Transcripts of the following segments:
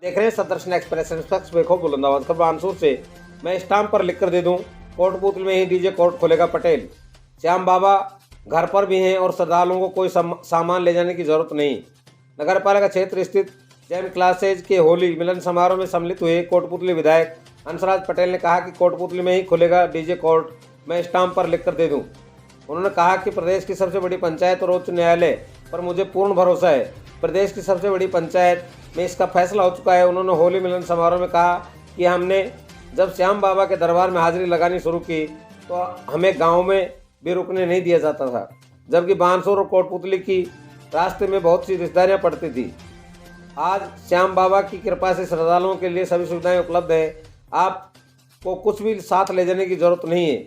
देख रहे हैं सदर्शन एक्सप्रेस इंस्पेक्टर बेखो बुलंदाबाद खबर बानसूर से। मैं स्टाम्प पर लिख कर दे दूं, कोटपुतली में ही डीजे कोर्ट खोलेगा पटेल। श्याम बाबा घर पर भी हैं और श्रद्धालुओं को कोई सामान ले जाने की जरूरत नहीं। नगर पालिका क्षेत्र स्थित जैन क्लासेज के होली मिलन समारोह में सम्मिलित हुए कोटपुतली विधायक हंसराज पटेल ने कहा कि कोटपुतली में ही खुलेगा डीजे कोर्ट, मैं स्टाम्प पर लिख कर दे दूं। उन्होंने कहा कि प्रदेश की सबसे बड़ी पंचायत और उच्च न्यायालय पर मुझे पूर्ण भरोसा है। प्रदेश की सबसे बड़ी पंचायत में इसका फैसला हो चुका है। उन्होंने होली मिलन समारोह में कहा कि हमने जब श्याम बाबा के दरबार में हाजिरी लगानी शुरू की तो हमें गांव में भी रुकने नहीं दिया जाता था, जबकि बानसूर और कोटपुतली की रास्ते में बहुत सी रिश्तेदारियाँ पड़ती थी। आज श्याम बाबा की कृपा से श्रद्धालुओं के लिए सभी सुविधाएं उपलब्ध है। आपको कुछ भी साथ ले जाने की जरूरत नहीं है।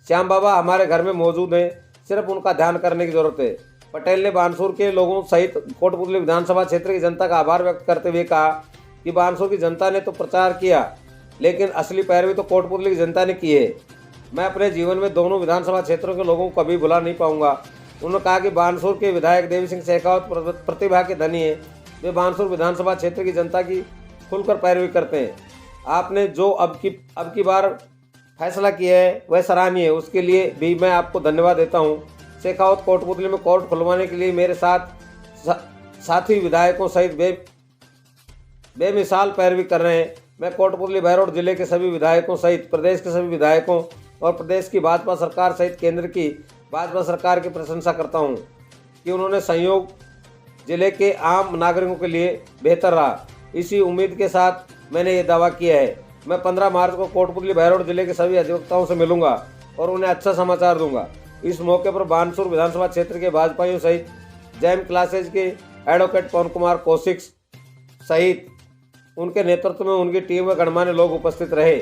श्याम बाबा हमारे घर में मौजूद हैं, सिर्फ उनका ध्यान करने की जरूरत है। पटेल ने बानसूर के लोगों सहित कोटपुतली विधानसभा क्षेत्र की जनता का आभार व्यक्त करते हुए कहा कि बानसूर की जनता ने तो प्रचार किया, लेकिन असली पैरवी तो कोटपुतली की जनता ने की है। मैं अपने जीवन में दोनों विधानसभा क्षेत्रों के लोगों को कभी भुला नहीं पाऊंगा। उन्होंने कहा कि बानसूर के विधायक देवी सिंह शेखावत प्रतिभा के धनी है। वे बानसूर विधानसभा क्षेत्र की जनता की खुलकर पैरवी करते हैं। आपने जो अब की बार फैसला किया है वह सराहनीय है, उसके लिए भी मैं आपको धन्यवाद देता हूं। शेखावत कोटपुतली में कोर्ट खुलवाने के लिए मेरे साथी विधायकों सहित बेमिसाल पैरवी कर रहे हैं। मैं कोटपुतली बहरोड जिले के सभी विधायकों सहित प्रदेश के सभी विधायकों और प्रदेश की भाजपा सरकार सहित केंद्र की भाजपा सरकार की प्रशंसा करता हूं कि उन्होंने सहयोग जिले के आम नागरिकों के लिए बेहतर रहा। इसी उम्मीद के साथ मैंने ये दावा किया है। मैं 15 मार्च को कोटपुतली बहरोड जिले के सभी अधिवक्ताओं से मिलूंगा और उन्हें अच्छा समाचार दूंगा। इस मौके पर बानसूर विधानसभा क्षेत्र के भाजपाइयों सहित जैन क्लासेज के एडवोकेट पवन कुमार कौशिक सहित उनके नेतृत्व में उनकी टीम व गणमान्य लोग उपस्थित रहे।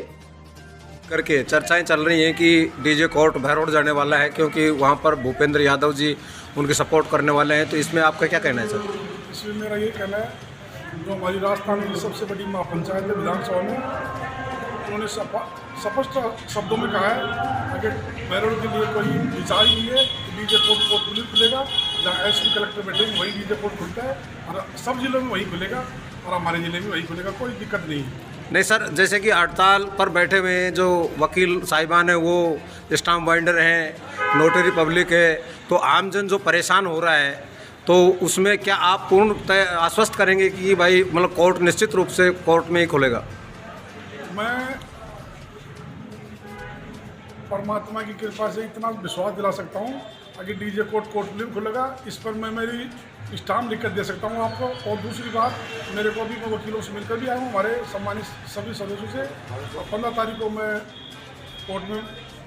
करके चर्चाएं चल रही हैं कि डीजे कोर्ट बहरोड जाने वाला है, क्योंकि वहां पर भूपेंद्र यादव जी उनके सपोर्ट करने वाले हैं। तो इसमें आपका क्या कहना है सर? इसमें मेरा ये कहना है, जो हमारी राजस्थान की सबसे बड़ी महापंचायत है विधानसभा में, उन्होंने स्पष्ट शब्दों में कहा है कि बहरोड के लिए कोई विचार ही नहीं है कि डीजे कोर्ट कोटपुतली खुलेगा। जहाँ एसपी कलेक्टर बैठेंगे वही डीजे कोर्ट खुलता है और सब जिलों में वही खुलेगा और हमारे ज़िले में वही खुलेगा, कोई दिक्कत नहीं है। नहीं सर, जैसे कि हड़ताल पर बैठे हुए हैं जो वकील साहिबान हैं, वो स्टाम्प बाइंडर हैं, नोटरी पब्लिक है, तो आमजन जो परेशान हो रहा है, तो उसमें क्या आप पूर्ण आश्वस्त करेंगे कि भाई मतलब कोर्ट निश्चित रूप से कोर्ट में ही खुलेगा? मैं परमात्मा की कृपा से इतना विश्वास दिला सकता हूँ कि डीजे कोर्ट कोटपुतली में खुलेगा। इस पर मैं मेरी स्टाम्प लिख कर दे सकता हूँ आपको। और दूसरी बात, मेरे को भी मैं वकीलों से मिलकर भी आया हूँ, हमारे सम्मानित सभी सदस्यों से। और 15 तारीख को मैं कोर्ट में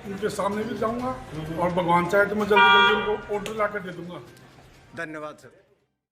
उनके सामने भी जाऊँगा और भगवान चाहे तो मैं जल्दी उनको ऑर्डर ला कर दे दूँगा। धन्यवाद सर।